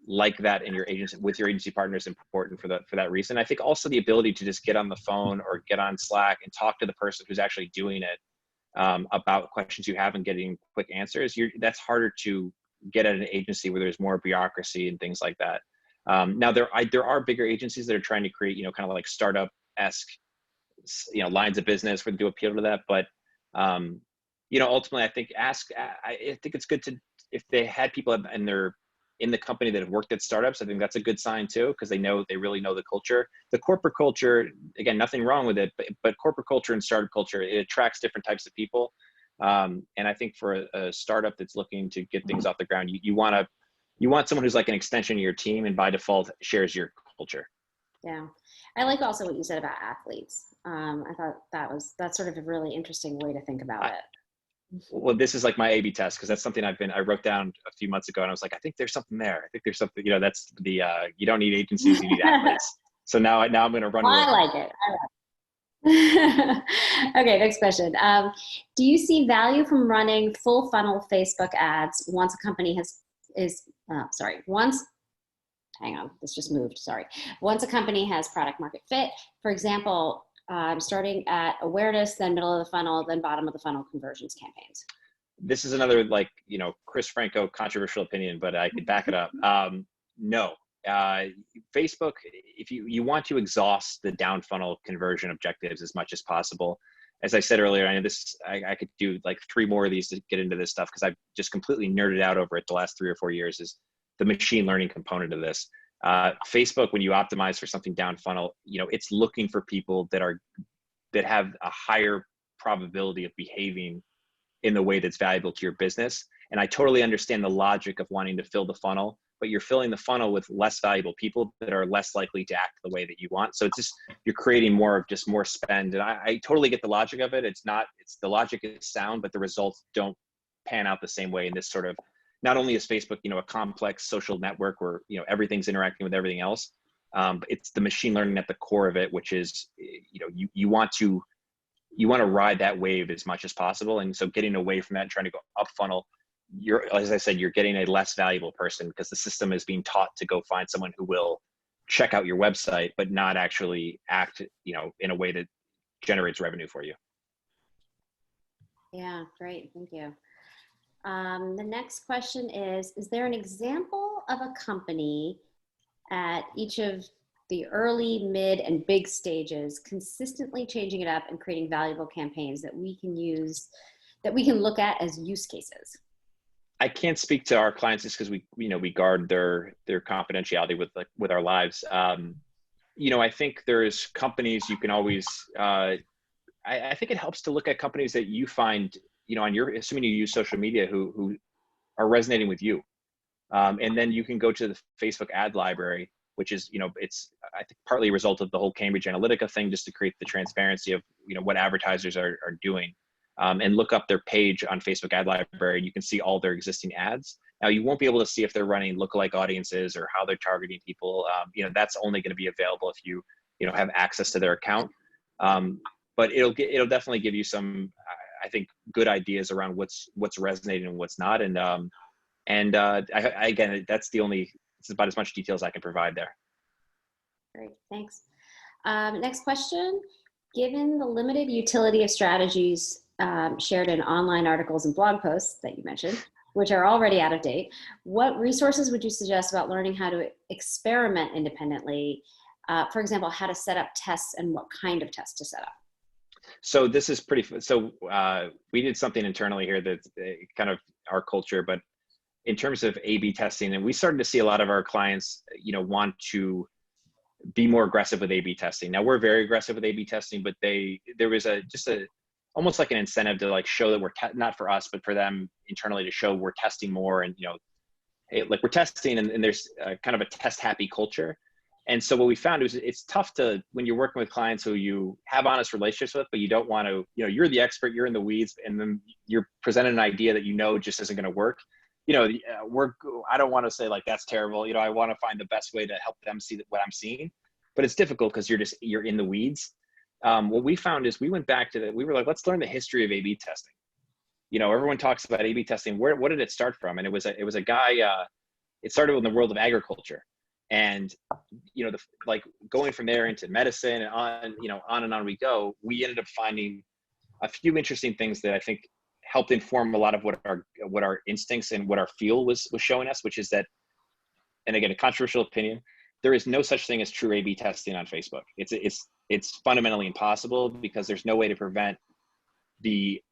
like that in your agency with your agency partner is important for that reason. I think also the ability to just get on the phone or get on Slack and talk to the person who's actually doing it about questions you have and getting quick answers. That's harder to get at an agency where there's more bureaucracy and things like that. Now there are bigger agencies that are trying to create kind of like startup-esque lines of business where they do appeal to that, but ultimately I think it's good to, if they had people in the company that have worked at startups, I think that's a good sign too, because they really know the culture. The corporate culture, again, nothing wrong with it, but corporate culture and startup culture, it attracts different types of people. And I think for a startup that's looking to get things off the ground, you want someone who's like an extension of your team and by default shares your culture. Yeah. I like also what you said about athletes. I thought that's sort of a really interesting way to think about it. Well, this is like my A/B test, because that's something I wrote down a few months ago, and I was like, I think there's something there. I think there's something, that's the, you don't need agencies, you need athletes. So now I'm going to run with it. I like it. Okay, next question. Do you see value from running full funnel Facebook ads once a company once hang on, this just moved, sorry. Once a company has product market fit, for example, starting at awareness, then middle of the funnel, then bottom of the funnel conversions campaigns. This is another, like, Chris Franco controversial opinion, but I could back it up. No. Facebook, if you want to exhaust the down funnel conversion objectives as much as possible. As I said earlier, I know I could do like 3 more of these to get into this stuff, because I've just completely nerded out over it the last 3 or 4 years, is the machine learning component of this. Facebook, when you optimize for something down funnel, it's looking for people that have a higher probability of behaving in the way that's valuable to your business. And I totally understand the logic of wanting to fill the funnel, but you're filling the funnel with less valuable people that are less likely to act the way that you want. So it's just, you're creating more spend. And I totally get the logic of it. The logic is sound, but the results don't pan out the same way in this sort of, not only is Facebook, a complex social network where, everything's interacting with everything else. But it's the machine learning at the core of it, which is, you want to ride that wave as much as possible. And so getting away from that and trying to go up funnel, as I said, you're getting a less valuable person, because the system is being taught to go find someone who will check out your website, but not actually act, in a way that generates revenue for you. Yeah, great. Thank you. The next question is there an example of a company at each of the early, mid, and big stages consistently changing it up and creating valuable campaigns that we can use, that we can look at as use cases? I can't speak to our clients just because we guard their confidentiality with our lives. I think there's companies you can always, I think it helps to look at companies that you find, assuming you use social media, who are resonating with you. And then you can go to the Facebook ad library, which is, it's, I think, partly a result of the whole Cambridge Analytica thing, just to create the transparency of, what advertisers are doing. And look up their page on Facebook ad library, and you can see all their existing ads. Now, you won't be able to see if they're running lookalike audiences or how they're targeting people. That's only going to be available if you, have access to their account. But it'll definitely give you some, I think, good ideas around what's resonating and what's not. And again, it's about as much detail as I can provide there. Great, thanks. Next question. Given the limited utility of strategies shared in online articles and blog posts that you mentioned, which are already out of date, what resources would you suggest about learning how to experiment independently? For example, how to set up tests and what kind of tests to set up? So this is we did something internally here that's kind of our culture, but in terms of A/B testing, and we started to see a lot of our clients, want to be more aggressive with A/B testing. Now, we're very aggressive with A/B testing, but there was almost like an incentive to show that we're not for us, but for them internally, to show we're testing more, and we're testing, and there's kind of a test happy culture. And so what we found is it's tough when you're working with clients who you have honest relationships with, but you don't want to, you're the expert, you're in the weeds, and then you're presenting an idea that just isn't going to work. I don't want to say that's terrible. I want to find the best way to help them see what I'm seeing, but it's difficult because you're in the weeds. What we found is we went back to we were like, let's learn the history of A/B testing. Everyone talks about A/B testing. What did it start from? And it was a guy, it started in the world of agriculture, and, going from there into medicine and on and on we go. We ended up finding a few interesting things that I think helped inform a lot of what our instincts and what our feel was showing us, which is that, and again, a controversial opinion, there is no such thing as true A/B testing on Facebook. It's fundamentally impossible, because there's no way to prevent the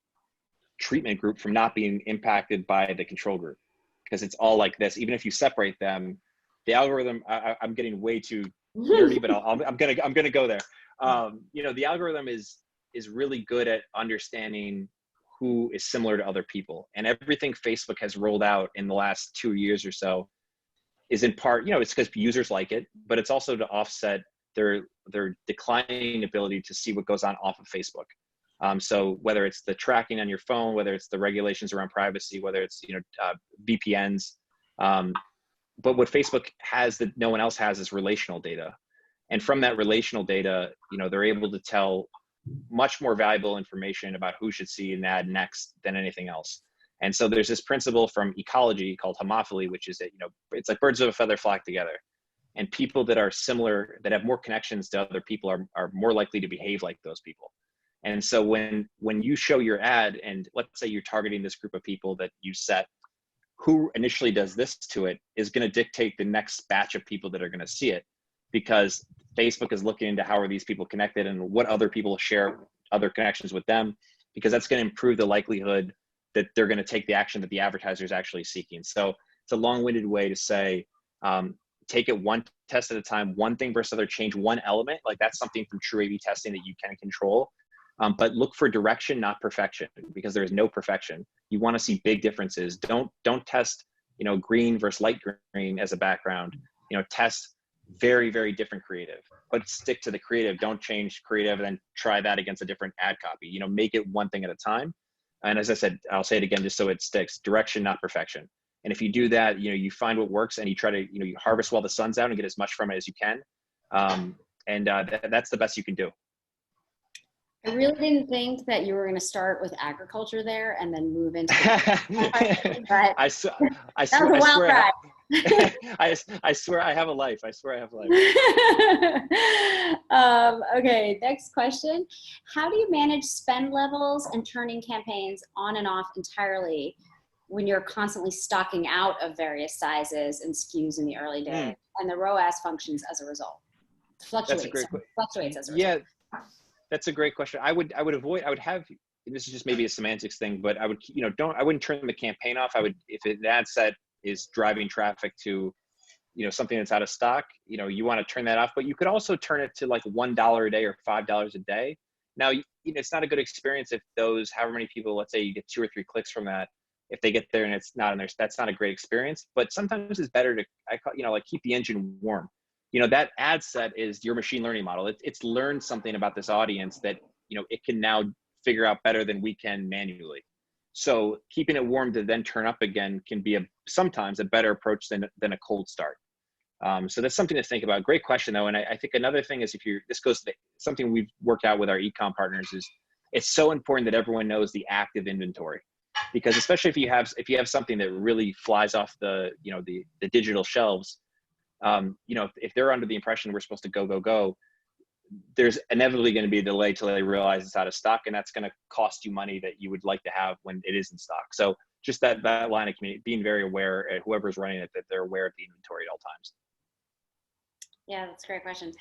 treatment group from not being impacted by the control group, because it's all like this. Even if you separate them, the algorithm, I'm getting way too nerdy, but I'm gonna go there. The algorithm is really good at understanding who is similar to other people, and everything Facebook has rolled out in the last 2 years or so is in part, it's because users like it, but it's also to offset their declining ability to see what goes on off of Facebook. So whether it's the tracking on your phone, whether it's the regulations around privacy, whether it's VPNs, but what Facebook has that no one else has is relational data, and from that relational data, they're able to tell much more valuable information about who should see an ad next than anything else. And so there's this principle from ecology called homophily, which is that, it's like birds of a feather flock together. and people that are similar, that have more connections to other people are more likely to behave like those people. And so when you show your ad, and let's say you're targeting this group of people that you set, who initially does this to it is going to dictate the next batch of people that are going to see it, because Facebook is looking into how are these people connected and what other people share other connections with them, because that's going to improve the likelihood that they're going to take the action that the advertiser is actually seeking. So it's a long-winded way to say, take it one test at a time, one thing versus other, change one element. Like that's something from true A/B testing that you can control. But look for direction, not perfection, because there is no perfection. You want to see big differences. Don't test, green versus light green as a background. Test very, very different creative, but stick to the creative. Don't change creative and then try that against a different ad copy. Make it one thing at a time. And as I said, I'll say it again just so it sticks: direction, not perfection. And if you do that, you find what works, and you try to, you harvest while the sun's out and get as much from it as you can. That's the best you can do. I really didn't think that you were going to start with agriculture there and then move into but I swear I have a life. Okay, next question. How do you manage spend levels and turning campaigns on and off entirely when you're constantly stocking out of various sizes and SKUs in the early days, and the ROAS functions as a result? Fluctuates as a result. Yeah. That's a great question. I would have, this is just maybe a semantics thing, but I would, I wouldn't turn the campaign off. If an ad set is driving traffic to, something that's out of stock, you want to turn that off, but you could also turn it to like $1 a day or $5 a day. Now, it's not a good experience if those, however many people, let's say you get 2 or 3 clicks from that, if they get there and it's not in there, that's not a great experience. But sometimes it's better to, keep the engine warm. That ad set is your machine learning model. It's learned something about this audience that, it can now figure out better than we can manually. So keeping it warm to then turn up again can be sometimes a better approach than a cold start. So that's something to think about. Great question though. And I think another thing is, this goes to something we've worked out with our e-com partners, is it's so important that everyone knows the active inventory, because especially if you have something that really flies off the digital shelves, if they're under the impression we're supposed to go, there's inevitably going to be a delay till they realize it's out of stock, and that's going to cost you money that you would like to have when it is in stock. So just that line of community, being very aware, whoever's running it, that they're aware of the inventory at all times. Yeah, that's a great question.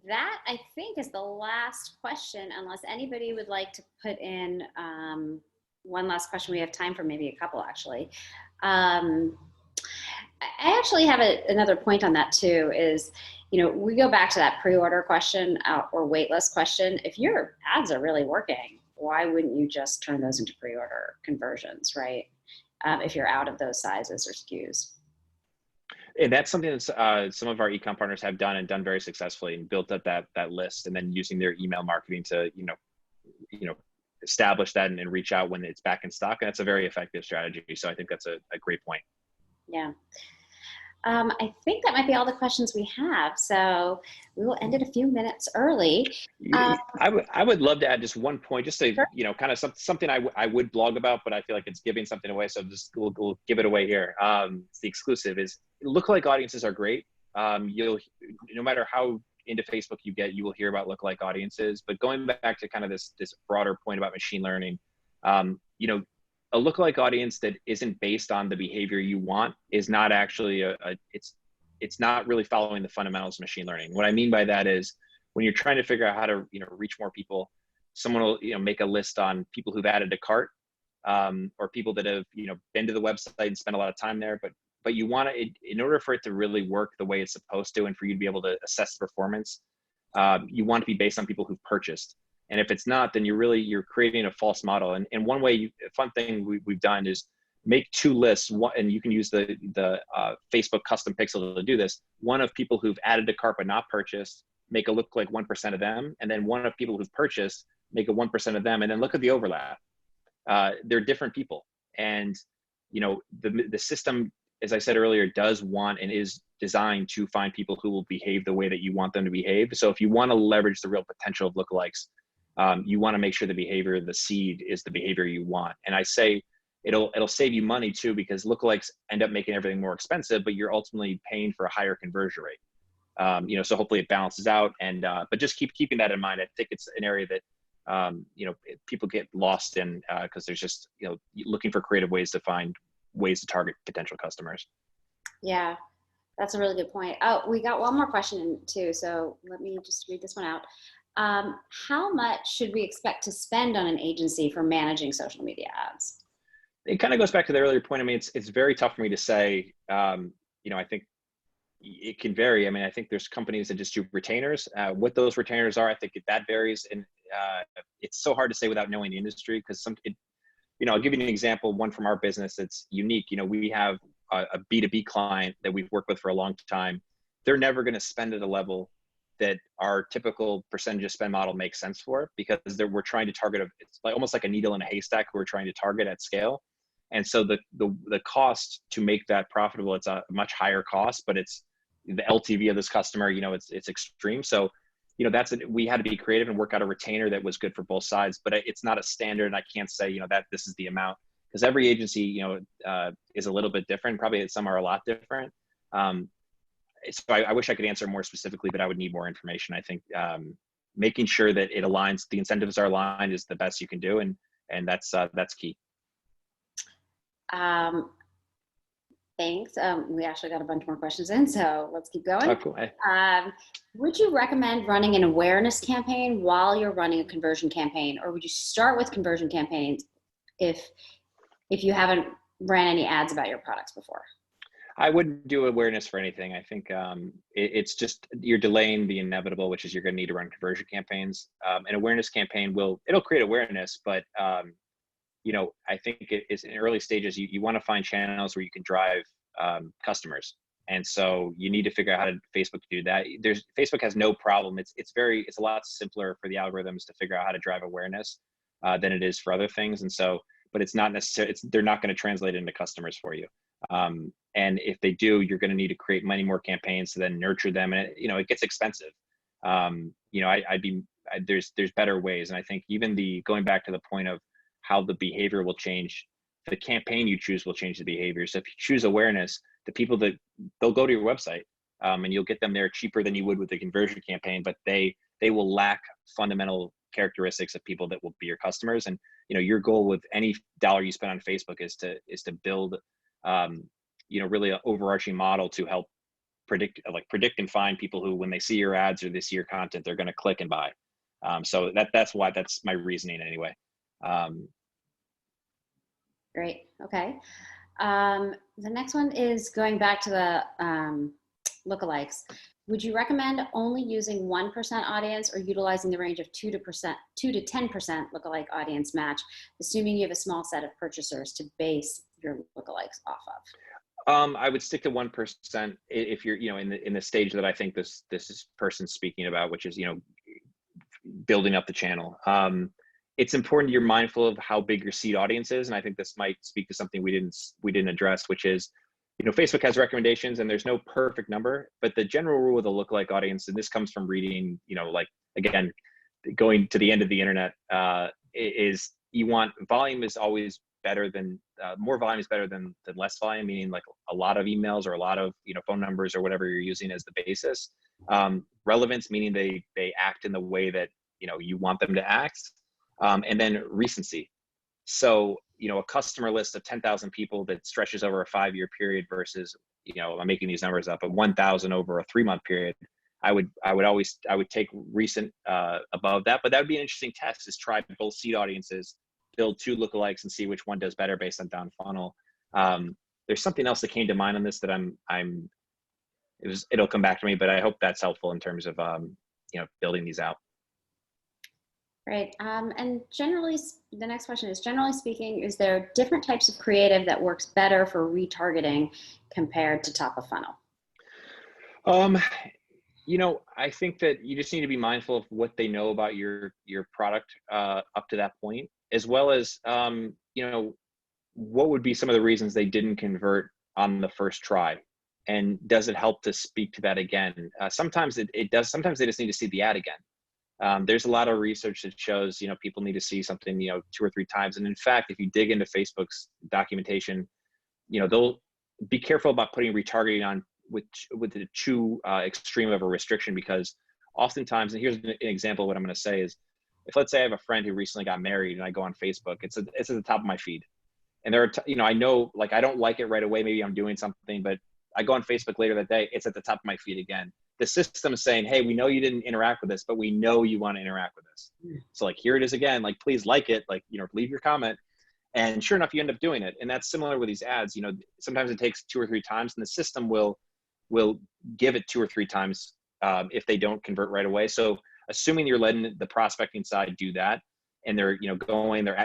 That, I think, is the last question, unless anybody would like to put in one last question. We have time for maybe a couple, actually. I actually have another point on that too, is, we go back to that pre-order question or waitlist question. If your ads are really working, why wouldn't you just turn those into pre-order conversions, right? If you're out of those sizes or SKUs. And that's something that some of our e-com partners have done very successfully, and built up that list, and then using their email marketing to, establish that and reach out when it's back in stock. And that's a very effective strategy. So I think that's a great point. Yeah. I think that might be all the questions we have. So we will end it a few minutes early. I would love to add just one point, just to, Sure. Kind of something I would blog about, but I feel like it's giving something away. So we'll give it away here. It's the exclusive. Is lookalike audiences are great. No matter how into Facebook you get, you will hear about lookalike audiences. But going back to kind of this broader point about machine learning, a lookalike audience that isn't based on the behavior you want is not actually it's not really following the fundamentals of machine learning. What I mean by that is, when you're trying to figure out how to reach more people, someone will make a list on people who've added to cart, or people that have been to the website and spent a lot of time there. But you want to, in order for it to really work the way it's supposed to, and for you to be able to assess the performance, you want to be based on people who've purchased. And if it's not, then you're creating a false model. And one way, a fun thing we've done is make 2 lists. One, and you can use the Facebook custom pixel to do this. One of people who've added to cart but not purchased, make it look like 1% of them. And then one of people who've purchased, make it 1% of them. And then look at the overlap. They're different people. And the system, as I said earlier, does want and is designed to find people who will behave the way that you want them to behave. So if you want to leverage the real potential of lookalikes, you want to make sure the behavior, the seed, is the behavior you want. And I say it'll save you money too, because lookalikes end up making everything more expensive, but you're ultimately paying for a higher conversion rate. So hopefully it balances out. And but just keeping that in mind. I think it's an area that people get lost in because there's just looking for creative ways to find ways to target potential customers. Yeah, that's a really good point. Oh, we got one more question too, so let me just read this one out. How much should we expect to spend on an agency for managing social media ads? It kind of goes back to the earlier point. I mean, it's very tough for me to say. I think it can vary. I mean, I think there's companies that just do retainers. What those retainers are, I think that varies, and it's so hard to say without knowing the industry because I'll give you an example. One from our business that's unique. We have a B2B client that we've worked with for a long time. They're never going to spend at a level that our typical percentage of spend model makes sense for because we're trying to target it's like almost like a needle in a haystack. We're trying to target at scale. And so the cost to make that profitable, it's a much higher cost, but it's the LTV of this customer, it's extreme. So, we had to be creative and work out a retainer that was good for both sides, but it's not a standard. And I can't say, that this is the amount because every agency, is a little bit different. Probably some are a lot different. So I wish I could answer more specifically, but I would need more information. I think making sure that it aligns, the incentives are aligned is the best you can do. And that's key. Thanks. We actually got a bunch more questions in, so let's keep going. Oh, cool. Would you recommend running an awareness campaign while you're running a conversion campaign, or would you start with conversion campaigns if you haven't ran any ads about your products before? I wouldn't do awareness for anything. I think it's just you're delaying the inevitable, which is you're going to need to run conversion campaigns. An awareness campaign it'll create awareness, but I think it's in early stages. You want to find channels where you can drive customers, and so you need to figure out how to Facebook to do that. Facebook has no problem. It's a lot simpler for the algorithms to figure out how to drive awareness than it is for other things. And so, but it's not necessarily. They're not going to translate into customers for you. And if they do, you're going to need to create many more campaigns to then nurture them, and it gets expensive. There's better ways, and I think even going back to the point of how the behavior will change, the campaign you choose will change the behavior. So if you choose awareness, the people they'll go to your website, and you'll get them there cheaper than you would with a conversion campaign, but they will lack fundamental characteristics of people that will be your customers. And your goal with any dollar you spend on Facebook is to build really an overarching model to help predict and find people who, when they see your ads or they see your content, they're going to click and buy. So that's my reasoning anyway. Great. Okay. The next one is going back to the lookalikes. Would you recommend only using 1% audience or utilizing the range of 2 to 10% lookalike audience match, assuming you have a small set of purchasers to base your lookalikes off of? I would stick to 1% if you're, in the stage that I think this person's speaking about, which is, building up the channel. It's important you're mindful of how big your seed audience is, and I think this might speak to something we didn't address, which is, Facebook has recommendations, and there's no perfect number, but the general rule of the lookalike audience, and this comes from reading, again, going to the end of the internet, is you want volume is always better than more volume is better than less volume, meaning like a lot of emails or a lot of phone numbers or whatever you're using as the basis. Relevance, meaning they act in the way that you want them to act, and then recency. So a customer list of 10,000 people that stretches over a 5-year period versus I'm making these numbers up, but 1,000 over a 3-month period. I would take recent above that, but that would be an interesting test, is try both seed audiences, build 2 lookalikes and see which one does better based on down funnel. There's something else that came to mind on this that it'll come back to me, but I hope that's helpful in terms of building these out. Great. And generally, the next question is, generally speaking, is there different types of creative that works better for retargeting compared to top of funnel? I think that you just need to be mindful of what they know about your product up to that point, as well as, what would be some of the reasons they didn't convert on the first try, and does it help to speak to that again? Sometimes it does. Sometimes they just need to see the ad again. There's a lot of research that shows, people need to see something, 2 or 3 times. And in fact, if you dig into Facebook's documentation, they'll be careful about putting retargeting on with the too extreme of a restriction, because oftentimes, and here's an example of what I'm going to say is, if let's say I have a friend who recently got married and I go on Facebook, it's at the top of my feed. And there are, I know, like, I don't like it right away. Maybe I'm doing something, but I go on Facebook later that day, it's at the top of my feed again. The system is saying, hey, we know you didn't interact with this, but we know you want to interact with this. So like, here it is again, like, please like it, like, leave your comment. And sure enough, you end up doing it. And that's similar with these ads. Sometimes it takes 2 or 3 times, and the system will give it 2 or 3 times if they don't convert right away. So assuming you're letting the prospecting side do that, and they're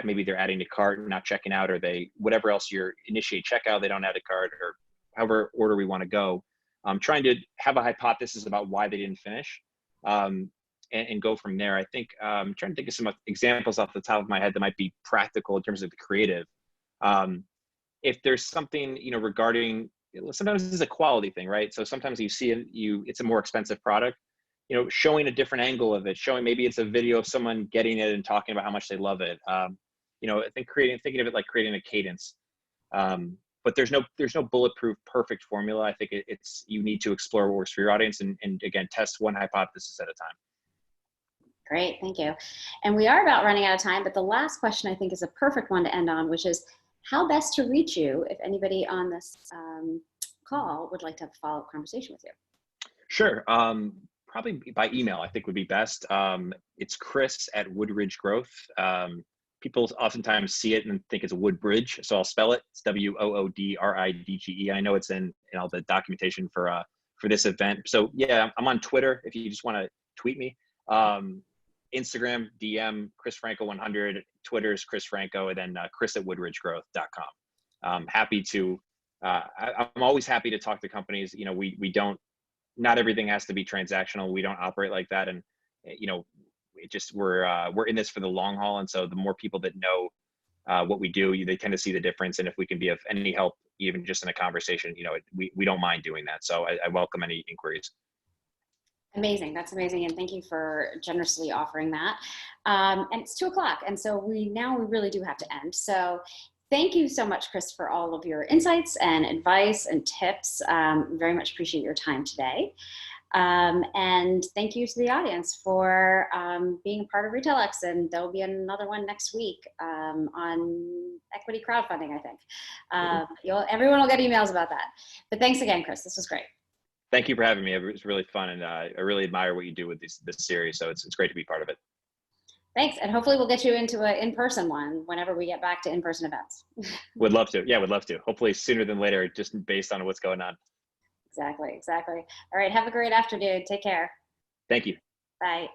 maybe they're adding to cart and not checking out, or they whatever else you're initiate checkout, they don't add a cart, or however order we want to go. Trying to have a hypothesis about why they didn't finish, and go from there. I think I'm trying to think of some examples off the top of my head that might be practical in terms of the creative. If there's something regarding, sometimes this is a quality thing, right? So sometimes you see it's a more expensive product. Showing a different angle of it, showing maybe it's a video of someone getting it and talking about how much they love it. I think thinking of it like creating a cadence. But there's no bulletproof perfect formula. I think it's you need to explore what works for your audience, and again, test one hypothesis at a time. Great, thank you. And we are about running out of time, but the last question I think is a perfect one to end on, which is how best to reach you if anybody on this call would like to have a follow-up conversation with you. Sure. Probably by email, I think would be best. It's Chris at Woodridge Growth. People oftentimes see it and think it's a Woodbridge, so I'll spell it. It's WOODRIDGE. I know it's in all the documentation for this event. So yeah, I'm on Twitter if you just want to tweet me. Instagram, DM, Chris Franco 100. Twitter's Chris Franco, and then Chris at woodridgegrowth.com. Happy to. I'm always happy to talk to companies. We don't. Not everything has to be transactional. We don't operate like that, and we're in this for the long haul. And so the more people that know what we do, they tend to see the difference. And if we can be of any help, even just in a conversation, we don't mind doing that. So I welcome any inquiries. Amazing. That's amazing. And thank you for generously offering that. And it's 2:00. And so we really do have to end. So thank you so much, Chris, for all of your insights and advice and tips. Very much appreciate your time today. And thank you to the audience for being a part of RetailX. And there'll be another one next week on equity crowdfunding, I think. Everyone will get emails about that. But thanks again, Chris. This was great. Thank you for having me. It was really fun, and I really admire what you do with this series. So it's great to be part of it. Thanks, and hopefully we'll get you into an in-person one whenever we get back to in-person events. Would love to. Yeah, would love to. Hopefully sooner than later, just based on what's going on. Exactly. All right, have a great afternoon. Take care. Thank you. Bye.